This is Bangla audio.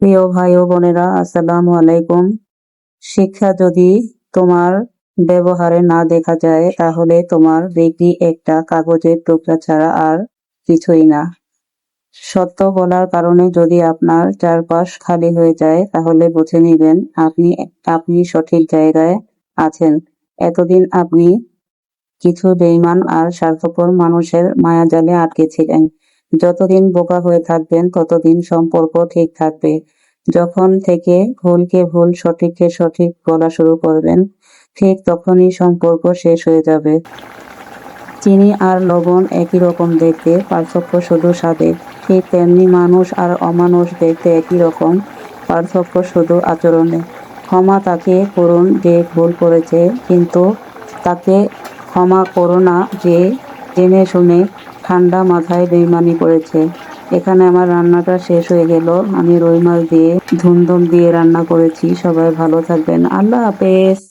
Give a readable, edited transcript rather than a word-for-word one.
প্রিয় ভাই ও বোনেরা, আসসালামু আলাইকুম। শিক্ষা যদি তোমার ব্যবহারে না দেখা যায়, তাহলে তোমার ডিগ্রি একটা কাগজের টুকরা ছাড়া আর কিছুই না। সত্য বলার কারণে যদি আপনার চারপাশ খালি হয়ে যায়, তাহলে বুঝে নিবেন আপনি সঠিক জায়গায় আছেন। এতদিন আপনি কিছু বেঈমান আর স্বার্থপর মানুষের মায়াজালে আটকে ছিলেন। যতদিন বোকা হয়ে থাকবেন, ততদিন সম্পর্ক ঠিক থাকবে। যখন থেকে ভুলকে ভুল, সঠিককে সঠিক বলা শুরু করবেন, ঠিক তখনই সম্পর্ক শেষ হয়ে যাবে। চিনি আর লবণ একই রকম দেখতে, পার্থক্য শুধু স্বাদে। ঠিক তেমনি মানুষ আর অমানুষ দেখতে একই রকম, পার্থক্য শুধু আচরণে। ক্ষমা তাকে করুন যে ভুল করেছে, কিন্তু তাকে ক্ষমা করো না যে জেনে শুনে ঠান্ডা মাথায় বেইমানি করেছে। এখানে আমার রান্নাটা শেষ হয়ে গেল। আমি রুই মাছ দিয়ে ধুমধুম দিয়ে রান্না করেছি। সবাই ভালো থাকবেন। আল্লাহ হাফেজ।